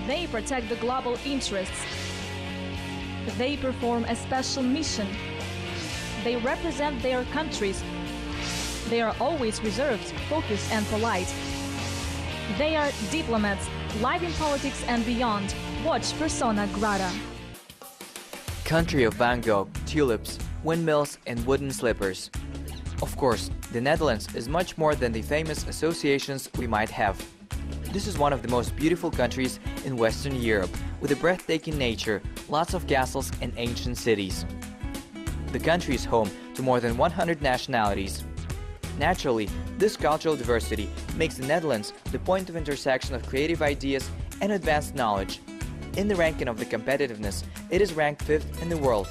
They protect the global interests. They perform a special mission. They represent their countries. They are always reserved, focused and polite. They are diplomats, live in politics and beyond. Watch Persona Grata. Country of Van Gogh, tulips, windmills and wooden slippers. Of course, the Netherlands is much more than the famous associations we might have. This is one of the most beautiful countries in Western Europe, with a breathtaking nature, lots of castles and ancient cities. The country is home to more than 100 nationalities. Naturally, this cultural diversity makes the Netherlands the point of intersection of creative ideas and advanced knowledge. In the ranking of the competitiveness, it is ranked 5th in the world.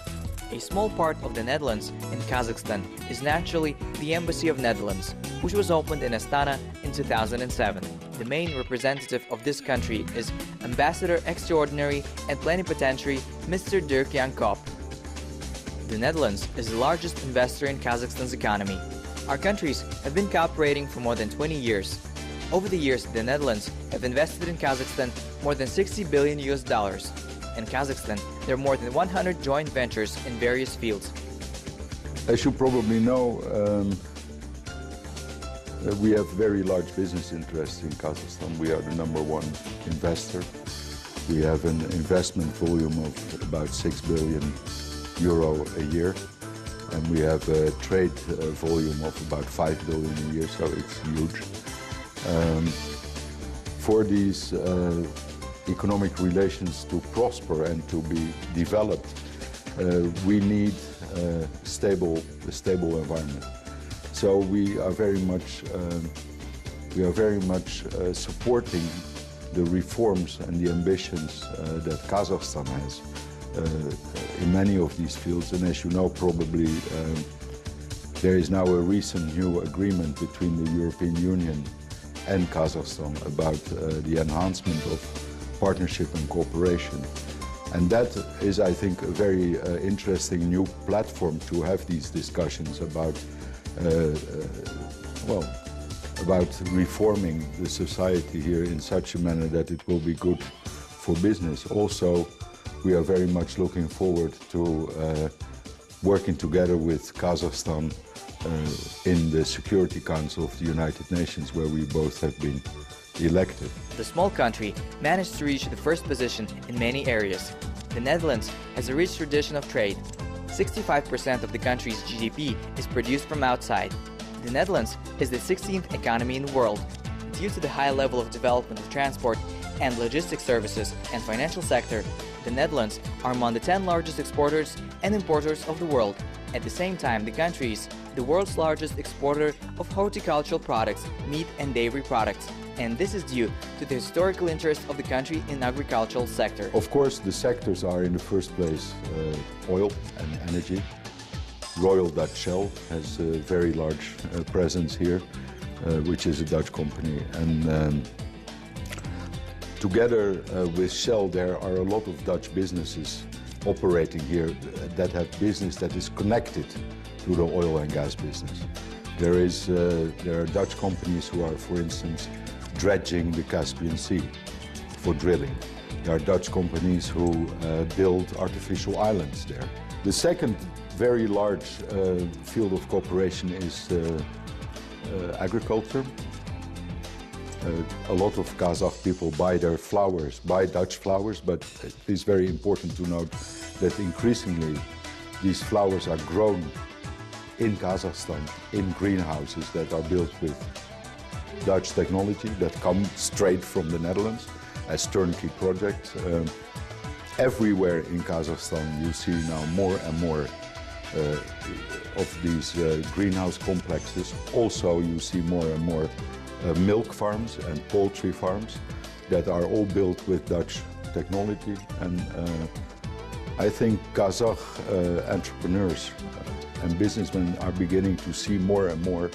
A small part of the Netherlands in Kazakhstan is naturally the Embassy of Netherlands, which was opened in Astana in 2007. The main representative of this country is Ambassador Extraordinary and Plenipotentiary Mr. Dirk Jan Kop. The Netherlands is the largest investor in Kazakhstan's economy. Our countries have been cooperating for more than 20 years. Over the years, the Netherlands have invested in Kazakhstan more than $60 billion. In Kazakhstan, there are more than 100 joint ventures in various fields. As you probably know, we have very large business interests in Kazakhstan. We are the #1 investor. We have an investment volume of about €6 billion a year. And we have a trade volume of about $5 billion a year, so it's huge. For these economic relations to prosper and to be developed, we need a stable environment. So we are very much supporting the reforms and the ambitions that Kazakhstan has in many of these fields. And as you know, probably there is now a recent new agreement between the European Union and Kazakhstan about the enhancement of partnership and cooperation. And that is, I think, a very interesting new platform to have these discussions about, about reforming the society here in such a manner that it will be good for business. Also, we are very much looking forward to working together with Kazakhstan in the Security Council of the United Nations, where we both have been elected. The small country managed to reach the first position in many areas. The Netherlands has a rich tradition of trade. 65% of the country's GDP is produced from outside. The Netherlands is the 16th economy in the world. Due to the high level of development of transport and logistics services and financial sector, the Netherlands are among the 10 largest exporters and importers of the world. At the same time, the country is the world's largest exporter of horticultural products, meat and dairy products. And this is due to the historical interest of the country in the agricultural sector. Of course, the sectors are in the first place oil and energy. Royal Dutch Shell has a very large presence here, which is a Dutch company. And together with Shell, there are a lot of Dutch businesses operating here that have business that is connected to the oil and gas business. There are Dutch companies who are, for instance, dredging the Caspian Sea for drilling. There are Dutch companies who build artificial islands there. The second very large field of cooperation is agriculture. A lot of Kazakh people buy their flowers, buy Dutch flowers, but it is very important to note that increasingly these flowers are grown in Kazakhstan in greenhouses that are built with Dutch technology that come straight from the Netherlands as turnkey projects. Everywhere in Kazakhstan you see now more and more of these greenhouse complexes. Also you see more and more milk farms and poultry farms that are all built with Dutch technology. And I think Kazakh entrepreneurs and businessmen are beginning to see more and more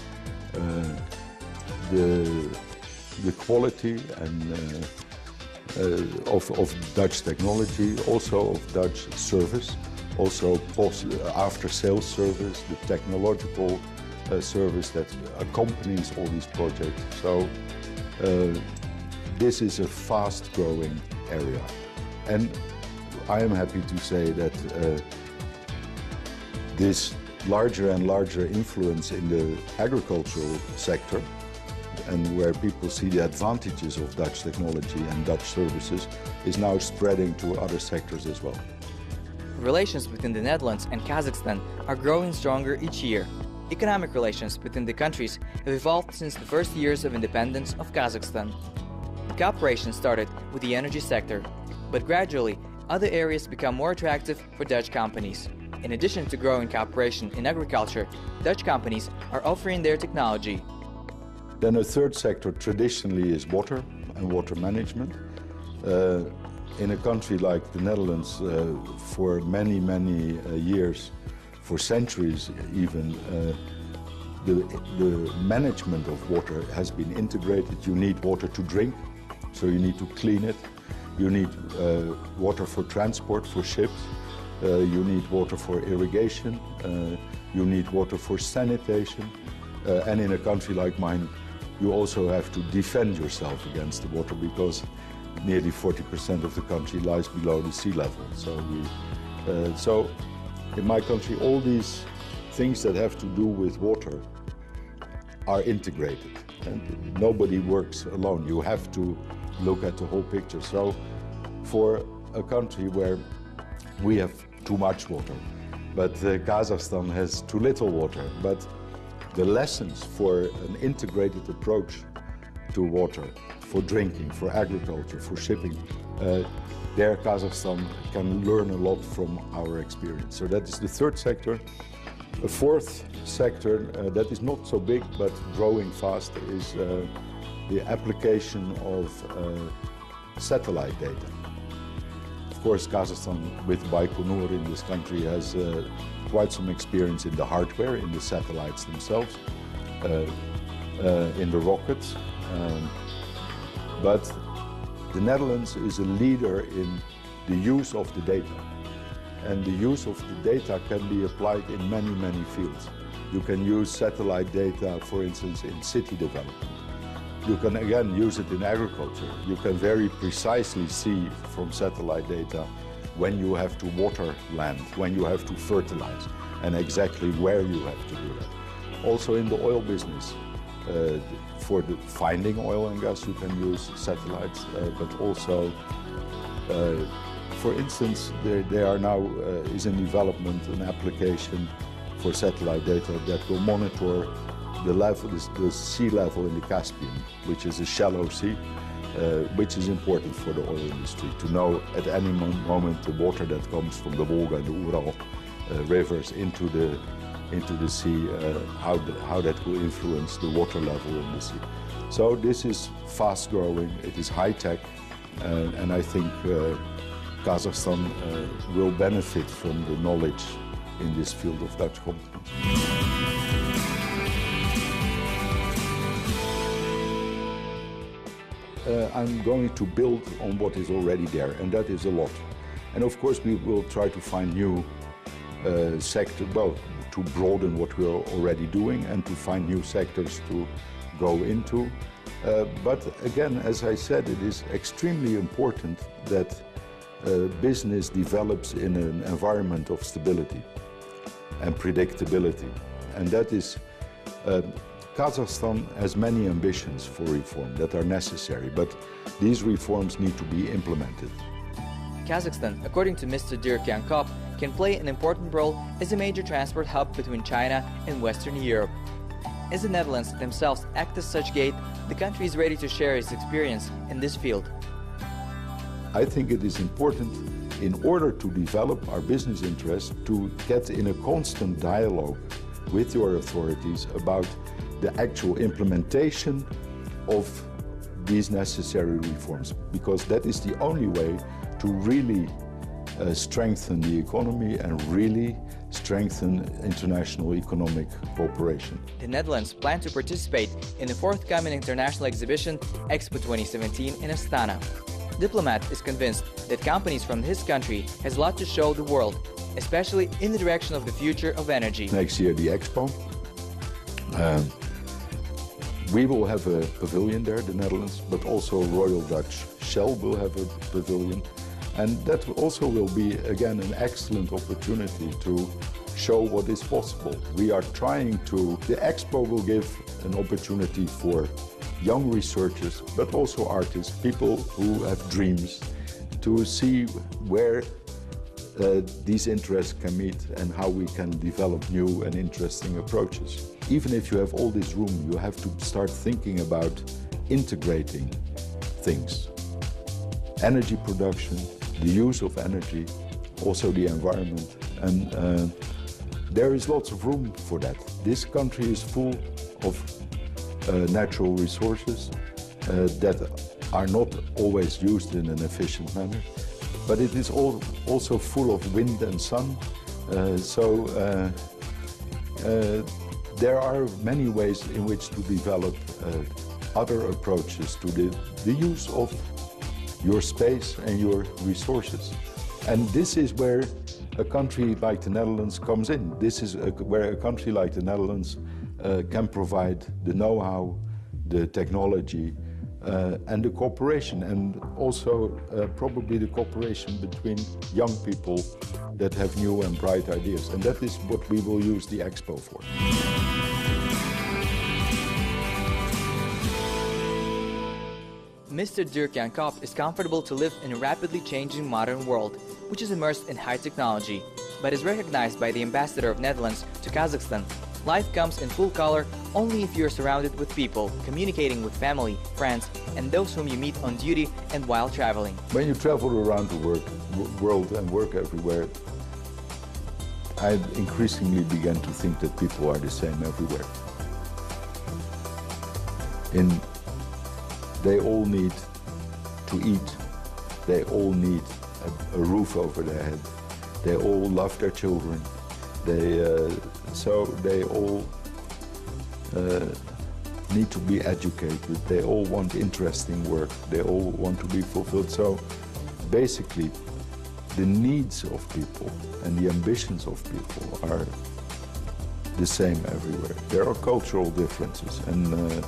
the quality and of Dutch technology, also of Dutch service, also after-sales service, the technological service that accompanies all these projects. So this is a fast-growing area. And I am happy to say that this larger and larger influence in the agricultural sector, and where people see the advantages of Dutch technology and Dutch services, is now spreading to other sectors as well. Relations between the Netherlands and Kazakhstan are growing stronger each year. Economic relations between the countries have evolved since the first years of independence of Kazakhstan. Cooperation started with the energy sector, but gradually other areas become more attractive for Dutch companies. In addition to growing cooperation in agriculture, Dutch companies are offering their technology. Then a third sector traditionally is water and water management. In a country like the Netherlands, for many years, for centuries even, the management of water has been integrated. You need water to drink, so you need to clean it. You need water for transport, for ships. You need water for irrigation. You need water for sanitation. And in a country like mine, you also have to defend yourself against the water, because nearly 40% of the country lies below the sea level. So in my country, all these things that have to do with water are integrated, and nobody works alone. You have to look at the whole picture. So for a country where we have too much water, but Kazakhstan has too little water, but the lessons for an integrated approach to water, for drinking, for agriculture, for shipping, there Kazakhstan can learn a lot from our experience. So that is the third sector. A fourth sector that is not so big but growing fast is the application of satellite data. Of course, Kazakhstan, with Baikonur in this country, has quite some experience in the hardware, in the satellites themselves, in the rockets. But the Netherlands is a leader in the use of the data. And the use of the data can be applied in many fields. You can use satellite data, for instance, in city development. You can again use it in agriculture. You can very precisely see from satellite data when you have to water land, when you have to fertilize, and exactly where you have to do that. Also in the oil business, for the finding oil and gas, you can use satellites, but also, for instance, there are now is in development an application for satellite data that will monitor the sea level in the Caspian, which is a shallow sea, which is important for the oil industry to know at any moment the water that comes from the Volga and the Ural rivers into the sea, how that will influence the water level in the sea. So this is fast growing, it is high tech, and I think Kazakhstan will benefit from the knowledge in this field of Dutch competence. I'm going to build on what is already there, and that is a lot. And of course we will try to find new sectors, well, to broaden what we're already doing and to find new sectors to go into. But again, as I said, it is extremely important that business develops in an environment of stability and predictability. And that is, Kazakhstan has many ambitions for reform that are necessary, but these reforms need to be implemented. Kazakhstan, according to Mr. Dirk Jan Kop, can play an important role as a major transport hub between China and Western Europe. As the Netherlands themselves act as such gate, the country is ready to share its experience in this field. I think it is important, in order to develop our business interests, to get in a constant dialogue with your authorities about the actual implementation of these necessary reforms, because that is the only way to really strengthen the economy and really strengthen international economic cooperation. The Netherlands plan to participate in the forthcoming international exhibition Expo 2017 in Astana. Diplomat is convinced that companies from his country has a lot to show the world, especially in the direction of the future of energy. Next year, the Expo. We will have a pavilion there, the Netherlands, but also a Royal Dutch Shell will have a pavilion. And that also will be, again, an excellent opportunity to show what is possible. We are trying to, the expo will give an opportunity for young researchers, but also artists, people who have dreams, to see where these interests can meet and how we can develop new and interesting approaches. Even if you have all this room, you have to start thinking about integrating things. Energy production, the use of energy, also the environment. And there is lots of room for that. This country is full of natural resources that are not always used in an efficient manner, but it is also full of wind and sun. There are many ways in which to develop other approaches to the use of your space and your resources. And this is where a country like the Netherlands comes in. This is where a country like the Netherlands can provide the know-how, the technology, and the cooperation, and also probably the cooperation between young people that have new and bright ideas. And that is what we will use the Expo for. Mr. Dirk Jan Kop is comfortable to live in a rapidly changing modern world, which is immersed in high technology, but is recognized by the ambassador of Netherlands to Kazakhstan. Life comes in full color only if you're surrounded with people, communicating with family, friends, and those whom you meet on duty and while traveling. When you travel around the world and work everywhere, I increasingly began to think that people are the same everywhere. They all need to eat, they all need a roof over their head, they all love their children, so they all need to be educated, they all want interesting work, they all want to be fulfilled. So basically, the needs of people and the ambitions of people are the same everywhere. There are cultural differences and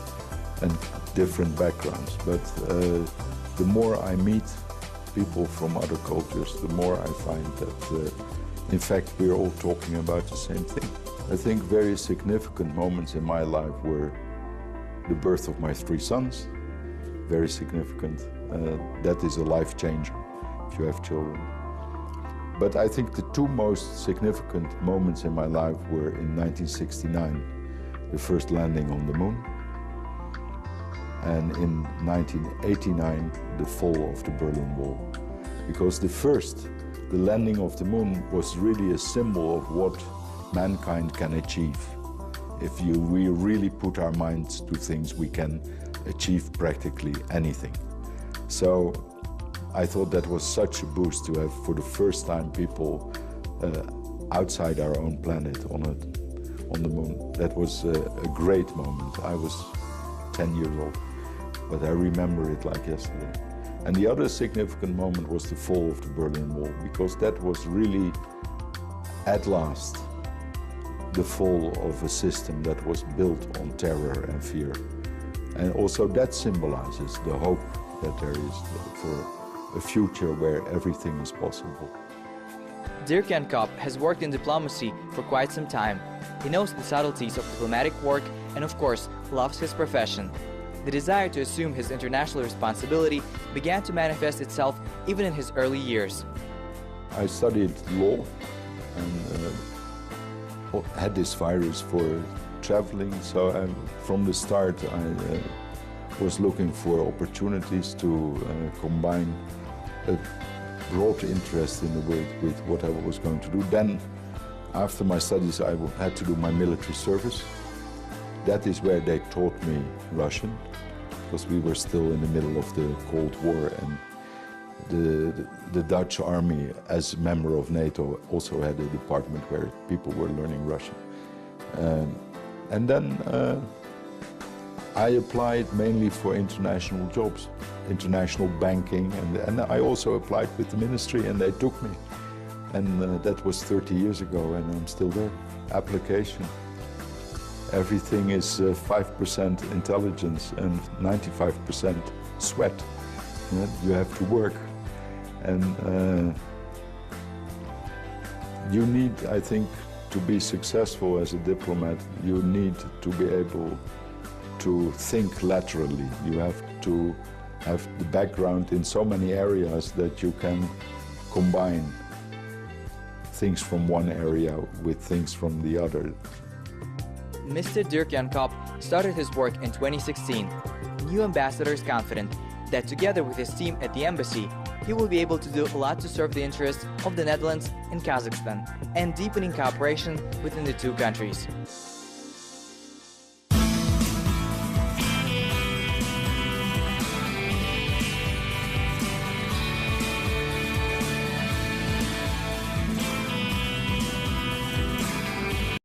different backgrounds, but the more I meet people from other cultures, the more I find that in fact we're all talking about the same thing. I think very significant moments in my life were the birth of my 3 sons, very significant. That is a life changer if you have children. But I think the 2 most significant moments in my life were in 1969, the first landing on the moon, and in 1989, the fall of the Berlin Wall. Because the landing of the moon was really a symbol of what mankind can achieve. If we really put our minds to things, we can achieve practically anything. So I thought that was such a boost to have, for the first time, people outside our own planet on the moon. That was a great moment. I was 10 years old, but I remember it like yesterday. And the other significant moment was the fall of the Berlin Wall, because that was really, at last, the fall of a system that was built on terror and fear. And also that symbolizes the hope that there is for a future where everything is possible. Dirk Jan Kop has worked in diplomacy for quite some time. He knows the subtleties of diplomatic work and, of course, loves his profession. The desire to assume his international responsibility began to manifest itself even in his early years. I studied law and had this virus for traveling, so from the start I was looking for opportunities to combine a broad interest in the world with what I was going to do. Then, after my studies, I had to do my military service. That is where they taught me Russian, because we were still in the middle of the Cold War, and the Dutch army, as a member of NATO, also had a department where people were learning Russian. And then I applied mainly for international jobs, international banking, and I also applied with the ministry, and they took me. And that was 30 years ago, and I'm still there. Application. Everything is 5% intelligence and 95% sweat. You have to work. And you need, I think, to be successful as a diplomat, you need to be able to think laterally. You have to have the background in so many areas that you can combine things from one area with things from the other. Mr. Dirk Jan Kop started his work in 2016. New ambassador is confident that together with his team at the embassy, he will be able to do a lot to serve the interests of the Netherlands and Kazakhstan and deepening cooperation within the two countries.